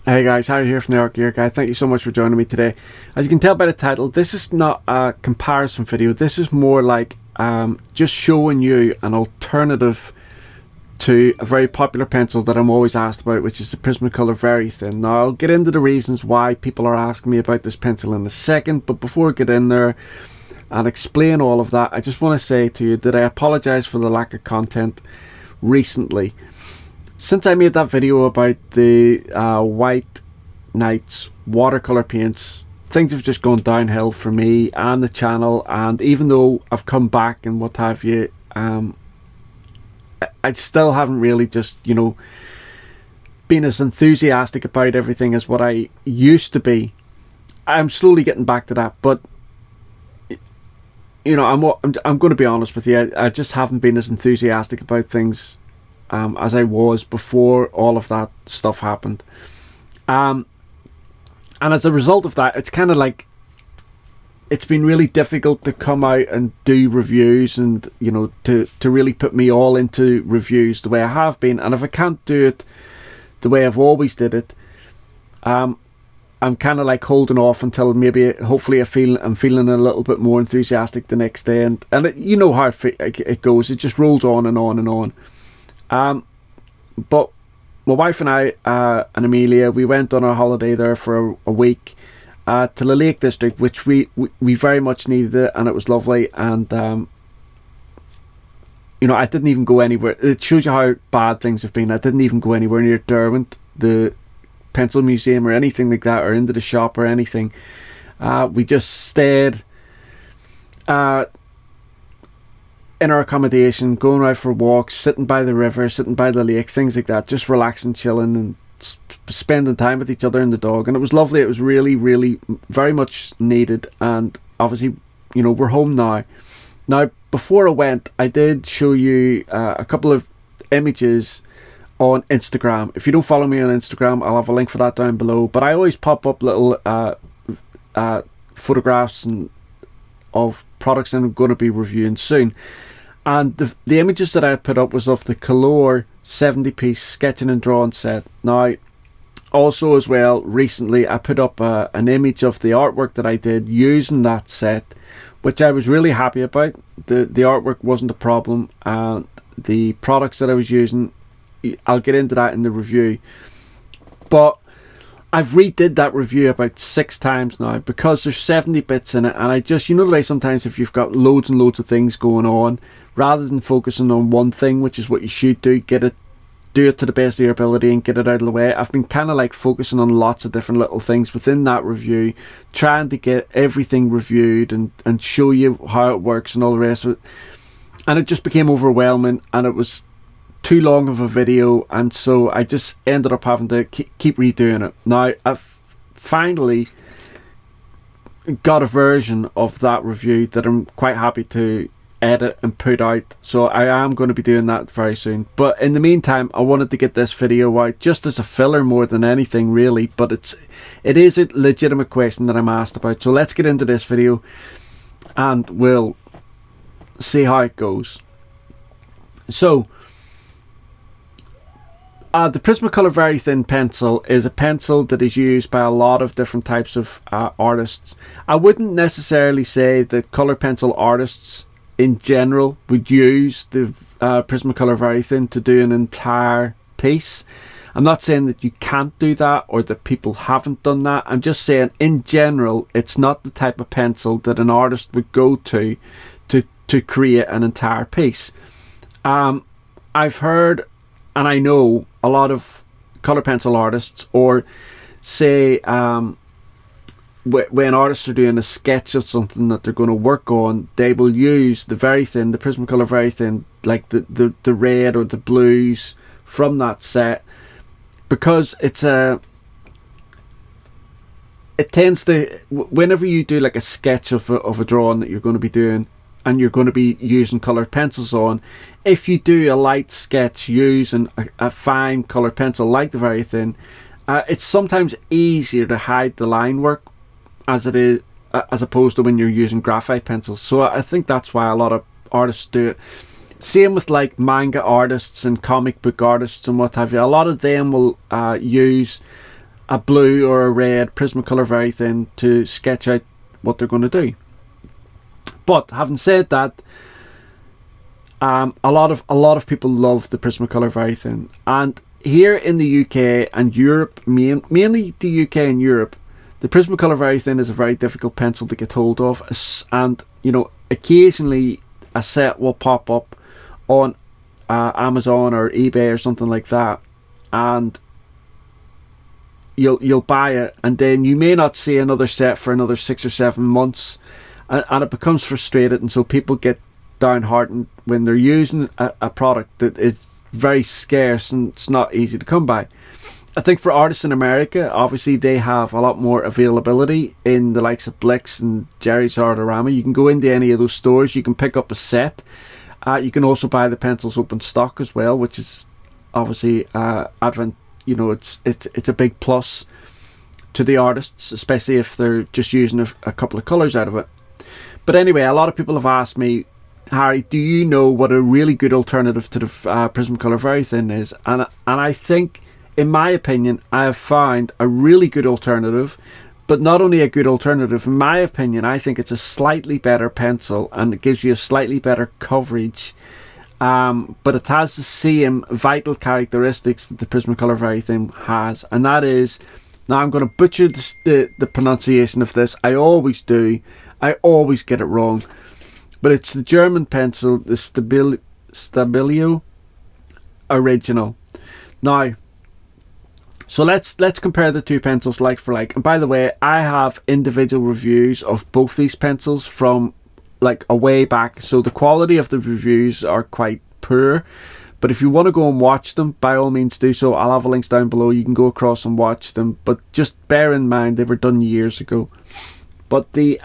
Hey guys, Harry here from the Art Gear Guy. Thank you so much for joining me today. As you can tell by the title, this is not a comparison video. This is more like just showing you an alternative to a very popular pencil that I'm always asked about, which is the Prismacolor Verithin. Now I'll get into the reasons why people are asking me about this pencil in a second, but before I get in there and explain all of that, I just want to say to you that I apologize for the lack of content recently. Since I made that video about the White Nights watercolor paints, things have just gone downhill for me and the channel, and even though I've come back and what have you, I still haven't really just, you know, been as enthusiastic about everything as what I used to be. I'm slowly getting back to that, but you know, I'm going to be honest with you, I just haven't been as enthusiastic about things as I was before all of that stuff happened, and as a result of that, it's kind of like it's been really difficult to come out and do reviews, and you know, to really put me all into reviews the way I have been. And if I can't do it the way I've always did it, I'm kind of like holding off until maybe hopefully I'm feeling a little bit more enthusiastic the next day, and you know how it goes, it just rolls on and on and on. But my wife and I and Amelia, we went on a holiday there for a week to the Lake District, which we very much needed it, and it was lovely. And you know, I didn't even go anywhere. It shows you how bad things have been. I didn't even go anywhere near Derwent, the pencil museum, or anything like that, or into the shop or anything. We just stayed in our accommodation, going out for walks, sitting by the river, sitting by the lake, things like that, just relaxing, chilling, and spending time with each other and the dog. And it was lovely. It was really, really very much needed. And obviously, you know, we're home now. Now, before I went, I did show you a couple of images on Instagram. If you don't follow me on Instagram, I'll have a link for that down below. But I always pop up little photographs of products I'm going to be reviewing soon. And the images that I put up was of the Color 70-piece sketching and drawing set. Now, also as well, recently I put up an image of the artwork that I did using that set, which I was really happy about. The artwork wasn't a problem, and the products that I was using, I'll get into that in the review. But I've redid that review about 6 times now because there's 70 bits in it, and I just, you know the way sometimes if you've got loads and loads of things going on, rather than focusing on one thing, which is what you should do it to the best of your ability and get it out of the way, I've been kind of like focusing on lots of different little things within that review, trying to get everything reviewed and show you how it works and all the rest of it. And it just became overwhelming, and it was too long of a video, and so I just ended up having to keep redoing it. Now I've finally got a version of that review that I'm quite happy to edit and put out, so I am going to be doing that very soon. But in the meantime, I wanted to get this video out just as a filler more than anything really, but it is a legitimate question that I'm asked about. So let's get into this video and we'll see how it goes. So the Prismacolor Verithin pencil is a pencil that is used by a lot of different types of artists. I wouldn't necessarily say that color pencil artists in general would use the Prismacolor Verithin to do an entire piece. I'm not saying that you can't do that or that people haven't done that. I'm just saying in general, it's not the type of pencil that an artist would go to create an entire piece. I've heard, and I know a lot of color pencil artists, or say when artists are doing a sketch of something that they're going to work on, they will use the Verithin, the Prismacolor Verithin, like the red or the blues from that set, because it tends to, whenever you do like a sketch of a drawing that you're going to be doing and you're going to be using colored pencils on, if you do a light sketch using a fine colored pencil like the Verithin, it's sometimes easier to hide the line work as it is, as opposed to when you're using graphite pencils. So I think that's why a lot of artists do it. Same with like manga artists and comic book artists and what have you. A lot of them will use a blue or a red Prismacolor Verithin to sketch out what they're going to do. But having said that, a lot of people love the Prismacolor Verithin, and here in the UK and Europe, mainly the UK and Europe, the Prismacolor Verithin is a very difficult pencil to get hold of, and you know, occasionally a set will pop up on Amazon or eBay or something like that, and you'll buy it, and then you may not see another set for another 6 or 7 months, and it becomes frustrated, and so people get downhearted when they're using a product that is very scarce and it's not easy to come by. I think for artists in America, obviously they have a lot more availability in the likes of Blix and Jerry's Artorama. You can go into any of those stores, you can pick up a set. You can also buy the pencils open stock as well, which is obviously it's a big plus to the artists, especially if they're just using a couple of colours out of it. But anyway, a lot of people have asked me, Harry, do you know what a really good alternative to the Prismacolor Verithin is? And I think, in my opinion, I have found a really good alternative. But not only a good alternative, in my opinion, I think it's a slightly better pencil and it gives you a slightly better coverage. But it has the same vital characteristics that the Prismacolor Verithin has. And that is, now I'm going to butcher the pronunciation of this. I always do. I always get it wrong. But it's the German pencil, the Stabilo Original. Now, so let's compare the two pencils like for like. And by the way, I have individual reviews of both these pencils from like a way back. So the quality of the reviews are quite poor. But if you want to go and watch them, by all means do so. I'll have the links down below. You can go across and watch them. But just bear in mind, they were done years ago. But the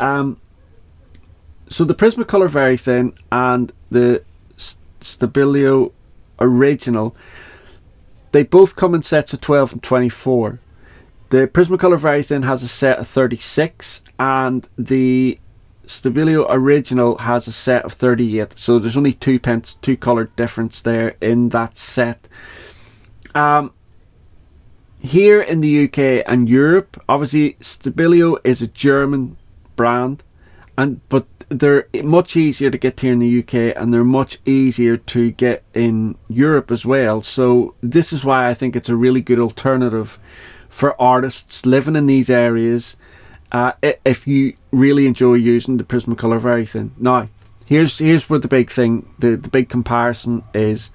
so the Prismacolor Verithin and the Stabilo Original, they both come in sets of 12 and 24. The Prismacolor Verithin has a set of 36 and the Stabilo Original has a set of 38. So there's only two colour difference there in that set. Here in the UK and Europe, obviously Stabilo is a German brand, but they're much easier to get here in the UK and they're much easier to get in Europe as well. So this is why I think it's a really good alternative for artists living in these areas if you really enjoy using the Prismacolor Verithin. Now, here's where the big thing, the big comparison is.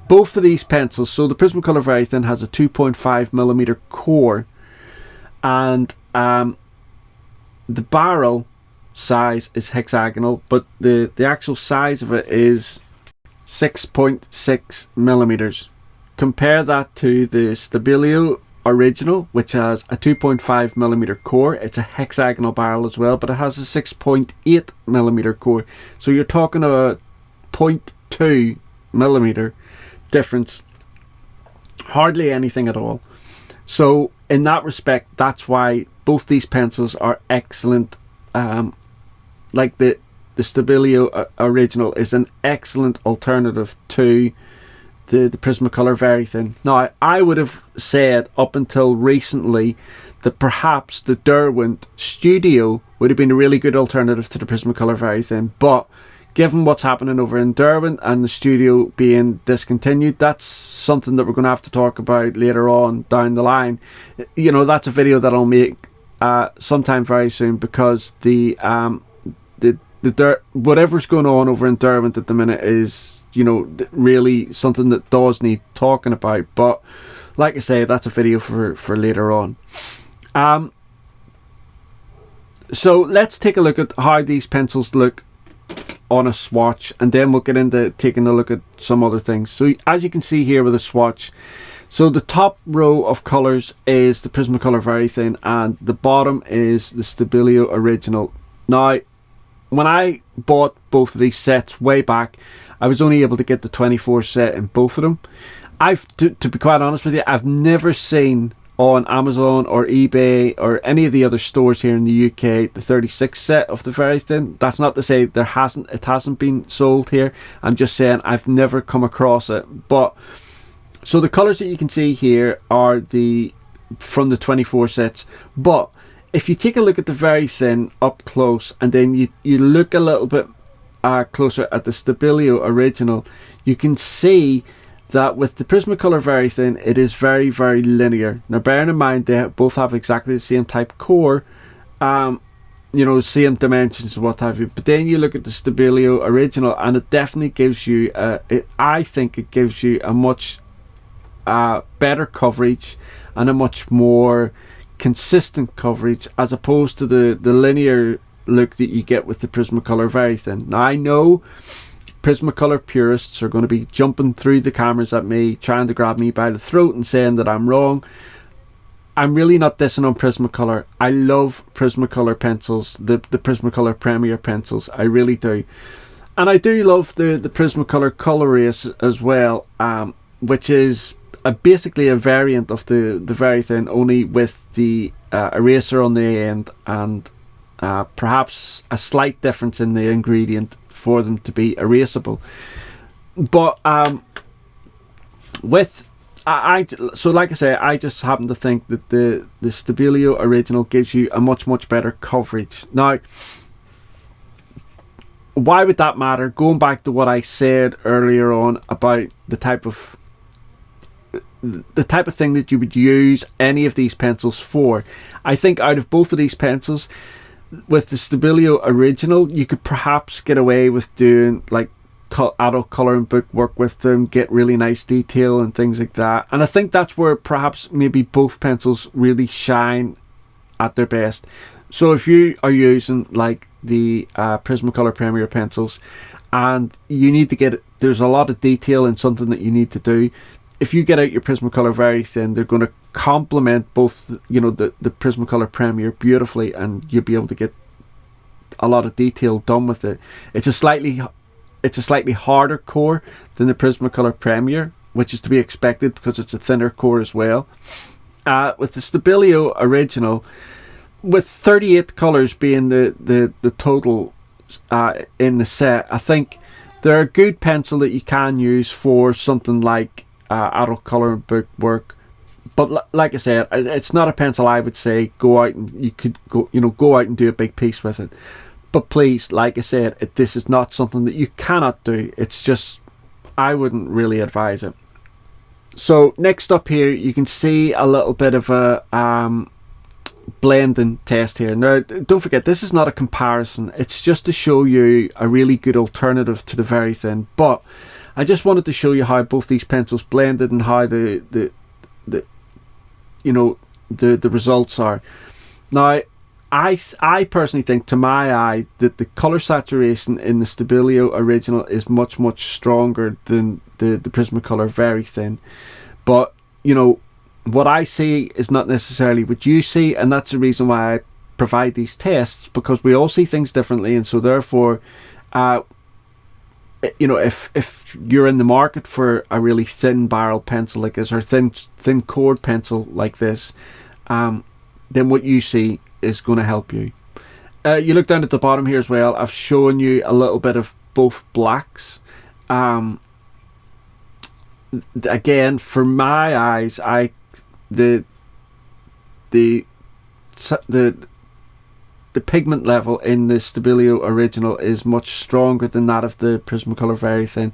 Both of these pencils, so the Prismacolor Verithin has a 2.5mm core, and the barrel size is hexagonal, but the actual size of it is 6.6mm. Compare that to the Stabilo Original, which has a 2.5mm core. It's a hexagonal barrel as well, but it has a 6.8mm core. So you're talking a 0.2mm difference. Hardly anything at all. So in that respect, that's why both these pencils are excellent. Like the Stabilo Original is an excellent alternative to the Prismacolor Verithin. Now, I would have said up until recently that perhaps the Derwent Studio would have been a really good alternative to the Prismacolor Verithin, but given what's happening over in Derwent and the studio being discontinued, that's something that we're going to have to talk about later on down the line. You know, that's a video that I'll make sometime very soon, because whatever's going on over in Derwent at the minute is, you know, really something that does need talking about. But like I say, that's a video for later on. So let's take a look at how these pencils look on a swatch, and then we'll get into taking a look at some other things. So as you can see here with a swatch, so the top row of colours is the Prismacolor Verithin and the bottom is the Stabilo Original. Now, when I bought both of these sets way back, I was only able to get the 24 set in both of them. To be quite honest with you, I've never seen on Amazon or eBay or any of the other stores here in the UK the 36 set of the Verithin. That's not to say it hasn't been sold here. I'm just saying I've never come across it. But so the colours that you can see here are the from the 24 sets. But if you take a look at the Verithin up close, and then you look a little bit closer at the Stabilio Original, you can see that with the Prismacolor Verithin, it is very, very linear. Now, bearing in mind they both have exactly the same type core, you know, same dimensions and what have you. But then you look at the Stabilio Original, and it definitely gives you, I think it gives you a much better coverage and a much more consistent coverage, as opposed to the linear look that you get with the Prismacolor Verithin. Now, I know Prismacolor purists are going to be jumping through the cameras at me, trying to grab me by the throat and saying that I'm wrong. I'm really not dissing on Prismacolor. I love Prismacolor pencils, the Prismacolor Premier pencils. I really do. And I do love the Prismacolor Color Erase as well, which is basically a variant of the Verithin, only with the eraser on the end, and perhaps a slight difference in the ingredient for them to be erasable. But so like I say, I just happen to think that the Stabilio Original gives you a much better coverage. Now, why would that matter? Going back to what I said earlier on about the type of thing that you would use any of these pencils for, I think out of both of these pencils, with the Stabilio Original, you could perhaps get away with doing like adult colouring book work with them, get really nice detail and things like that. And I think that's where perhaps maybe both pencils really shine at their best. So if you are using like the Prismacolor Premier pencils, and you need to get, there's a lot of detail in something that you need to do, if you get out your Prismacolor Verithin, they're going to complement both, you know, the Prismacolor Premier beautifully, and you'll be able to get a lot of detail done with it. It's a slightly harder core than the Prismacolor Premier, which is to be expected because it's a thinner core as well. With the Stabilio Original, with 38 colours being the total in the set, I think they're a good pencil that you can use for something like adult colouring book work. But like I said, it's not a pencil I would say go out and you could go out and do a big piece with it. But please, like I said, this is not something that you cannot do. It's just, I wouldn't really advise it. So next up here, you can see a little bit of a blending test here. Now, don't forget, this is not a comparison. It's just to show you a really good alternative to the Verithin. But I just wanted to show you how both these pencils blended and how the results are. Now, I personally think, to my eye, that the colour saturation in the Stabilio Original is much stronger than the Prismacolor Verithin. But, you know, what I see is not necessarily what you see, and that's the reason why I provide these tests, because we all see things differently. And so therefore, you know, if you're in the market for a really thin barrel pencil like this, or thin chord pencil like this, then what you see is going to help you. You look down at the bottom here as well. I've shown you a little bit of both blacks. Again, for my eyes, the pigment level in the Stabilio Original is much stronger than that of the Prismacolor Verithin.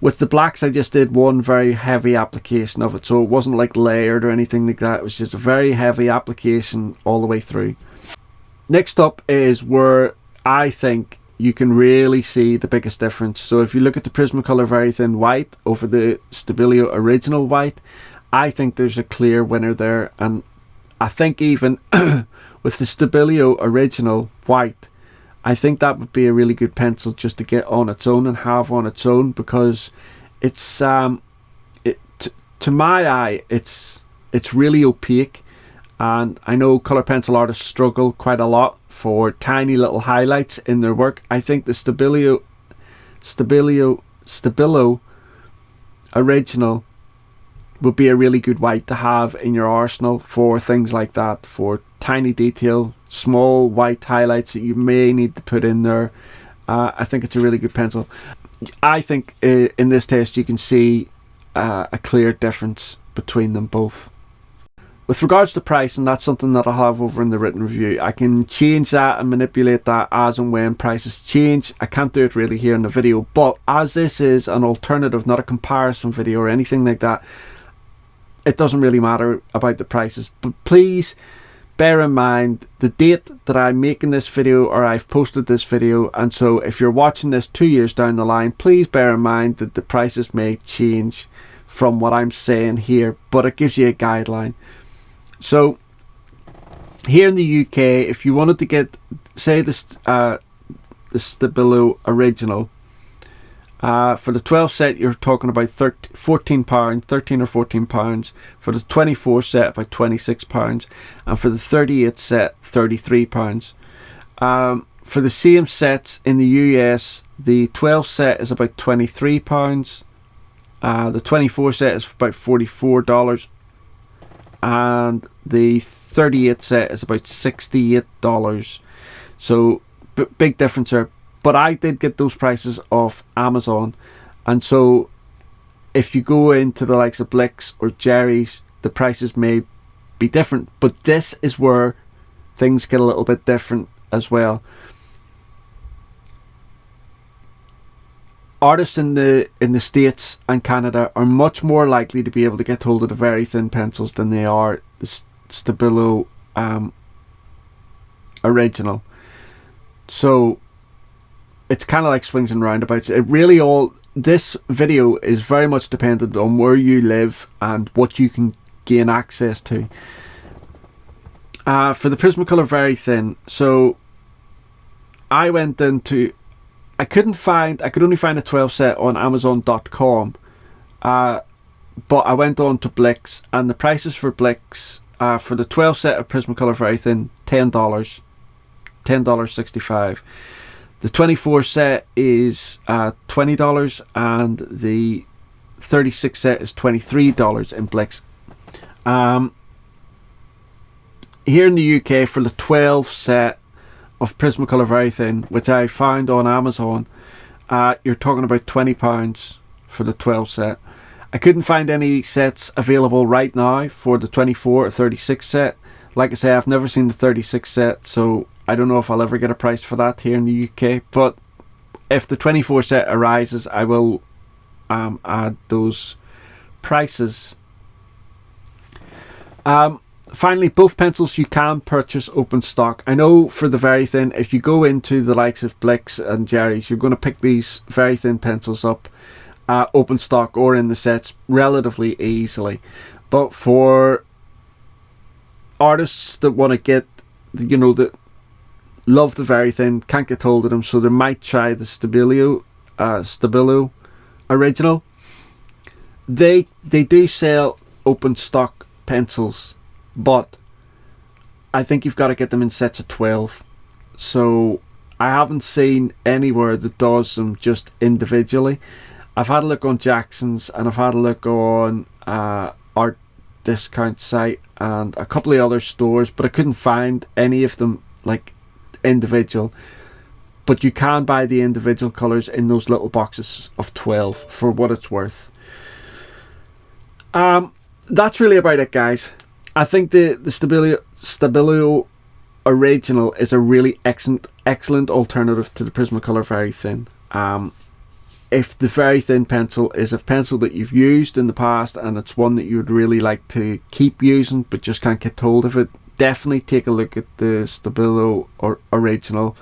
With the blacks, I just did one very heavy application of it, so it wasn't like layered or anything like that. It was just a very heavy application all the way through. Next up is where I think you can really see the biggest difference. So if you look at the Prismacolor Verithin white over the Stabilio Original white, I think there's a clear winner there. And I think even with the Stabilio Original white, I think that would be a really good pencil just to get on its own and have on its own, because it's to my eye it's really opaque, and I know colour pencil artists struggle quite a lot for tiny little highlights in their work. I think the Stabilio Original would be a really good white to have in your arsenal for things like that, for tiny detail, small white highlights that you may need to put in there. I think it's a really good pencil. I think in this test you can see a clear difference between them both. with regards to price, and that's something that I'll have over in the written review. I can change that and manipulate that as and when prices change. I can't do it really here in the video, but as this is an alternative, not a comparison video or anything like that, it doesn't really matter about the prices. But please bear in mind the date that I'm making this video, or I've posted this video, and so if you're watching this 2 years down the line, please bear in mind that the prices may change from what I'm saying here, but it gives you a guideline. So here in the UK, if you wanted to get, say, the Stabilo original, for the 12 set you're talking about £13 or £14. For the 24 set about £26, and for the 38 set £33. For the same sets in the US, the 12 set is about £23, the 24 set is about $44, and the 38 set is about $68. So big difference there. But I did get those prices off Amazon, and so if you go into the likes of Blix or Jerry's, the prices may be different, but this is where things get a little bit different as well. Artists in the States and Canada are much more likely to be able to get hold of the very thin pencils than they are the Stabilo original. So it's kind of like swings and roundabouts. It really this video is very much dependent on where you live and what you can gain access to. For the Prismacolor Verithin, so I went into, I could only find a 12 set on Amazon.com, but I went on to Blix, and the prices for Blix for the 12 set of Prismacolor Verithin, $10.65. The 24 set is $20, and the 36 set is $23 in Blix. Here in the UK, for the 12 set of Prismacolor Verithin, which I found on Amazon, you're talking about £20 for the 12 set. I couldn't find any sets available right now for the 24 or 36 set. Like I say, I've never seen the 36 set, so I don't know if I'll ever get a price for that here in the UK. But if the 24 set arises, I will add those prices. Finally, both pencils you can purchase open stock. I know for the Verithin, if you go into the likes of Blix and Jerry's, you're going to pick these Verithin pencils up open stock or in the sets relatively easily. But for artists that want to get, that love the Verithin, can't get hold of them, so they might try the Stabilo original. They do sell open stock pencils, but I think you've got to get them in sets of 12. So I haven't seen anywhere that does them just individually. I've had a look on Jackson's, and I've had a look on Art Discount site and a couple of other stores, but I couldn't find any of them like individual. But you can buy the individual colours in those little boxes of 12 for what it's worth. That's really about it, guys. I think the Stabilo original is a really excellent alternative to the Prismacolor Verithin. If the Verithin pencil is a pencil that you've used in the past and it's one that you would really like to keep using but just can't get hold of it, definitely take a look at the Stabilo original.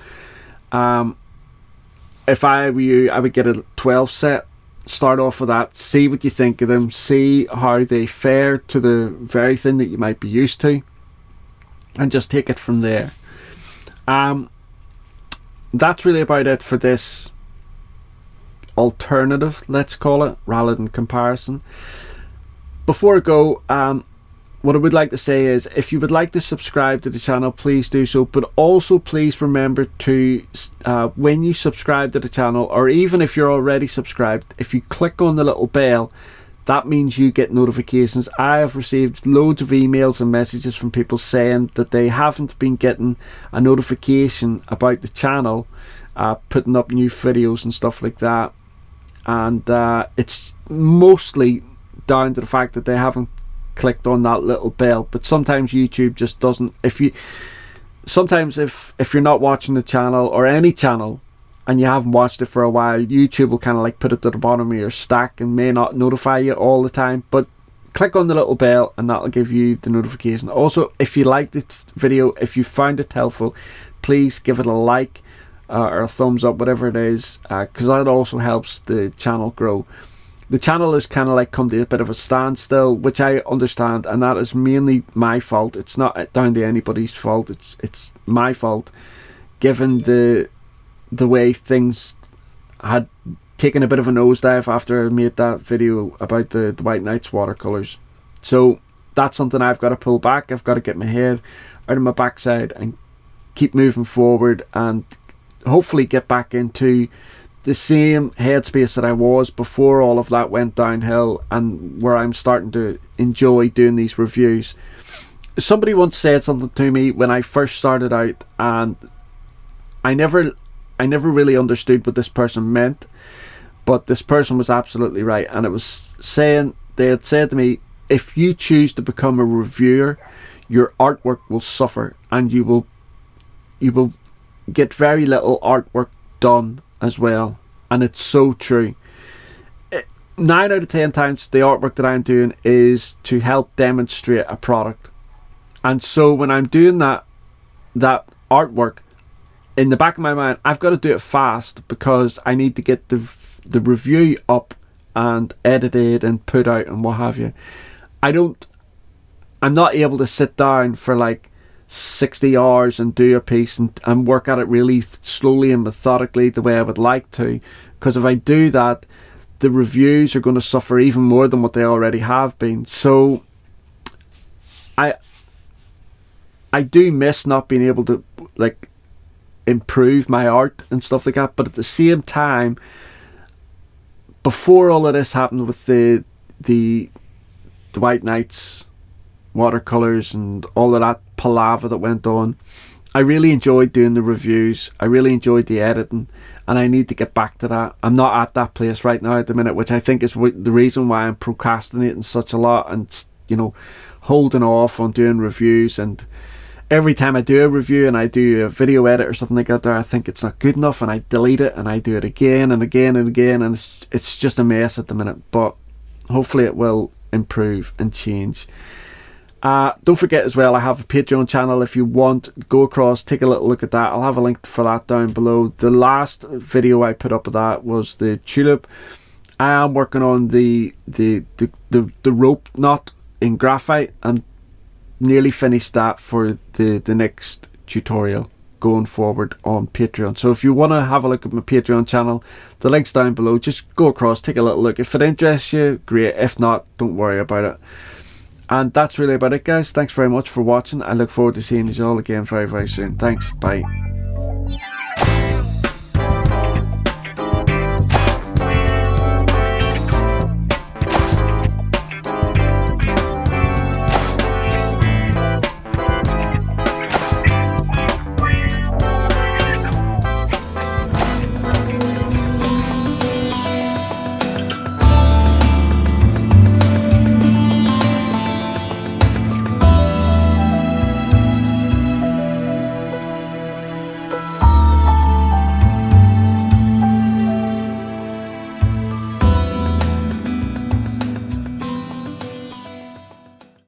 If I were you, I would get a 12 set. Start off with that, see what you think of them, see how they fare to the Verithin that you might be used to, and just take it from there. That's really about it for this alternative, let's call it, rather than comparison. Before I go, what I would like to say is, if you would like to subscribe to the channel, please do so, but also please remember to, when you subscribe to the channel, or even if you're already subscribed, if you click on the little bell, that means you get notifications. I have received loads of emails and messages from people saying that they haven't been getting a notification about the channel, putting up new videos and stuff like that, and it's mostly down to the fact that they haven't clicked on that little bell. But sometimes YouTube just doesn't. Sometimes if you're not watching the channel or any channel and you haven't watched it for a while, YouTube will kind of like put it to the bottom of your stack and may not notify you all the time. But click on the little bell and that'll give you the notification. Also, if you liked this video, if you found it helpful, please give it a like or a thumbs up, whatever it is, because that also helps the channel grow. The channel has kind of like come to a bit of a standstill, which I understand, and that is mainly my fault. It's not down to anybody's fault. It's my fault, given the way things had taken a bit of a nosedive after I made that video about the White Nights watercolors. So that's something I've got to pull back. I've got to get my head out of my backside and keep moving forward, and hopefully get back into the same headspace that I was before all of that went downhill, and where I'm starting to enjoy doing these reviews. Somebody once said something to me when I first started out, and I never really understood what this person meant, but this person was absolutely right. And it was saying, they had said to me, if you choose to become a reviewer, your artwork will suffer, and you will get very little artwork done as well. And it's so true. 9 out of 10 times the artwork that I'm doing is to help demonstrate a product, and so when I'm doing that artwork, in the back of my mind I've got to do it fast, because I need to get the review up and edited and put out and what have you. I'm not able to sit down for like 60 hours and do a piece and work at it really slowly and methodically the way I would like to, because if I do that, the reviews are going to suffer even more than what they already have been. So I do miss not being able to like improve my art and stuff like that. But at the same time, before all of this happened with the White Nights watercolors and all of that palaver that went on, I really enjoyed doing the reviews. I really enjoyed the editing, and I need to get back to that. I'm not at that place right now at the minute, which I think is the reason why I'm procrastinating such a lot and, you know, holding off on doing reviews. And every time I do a review and I do a video edit or something like that, I think it's not good enough, and I delete it and I do it again and again and again, and it's just a mess at the minute. But hopefully it will improve and change. Don't forget as well, I have a Patreon channel. If you want, go across, take a little look at that. I'll have a link for that down below. The last video I put up of that was the tulip. I am working on the rope knot in graphite. I'm nearly finished that for the next tutorial going forward on Patreon. So if you want to have a look at my Patreon channel, the link's down below. Just go across, take a little look. If it interests you, great. If not, don't worry about it. And that's really about it, guys. Thanks very much for watching. I look forward to seeing you all again very, very soon. Thanks. Bye.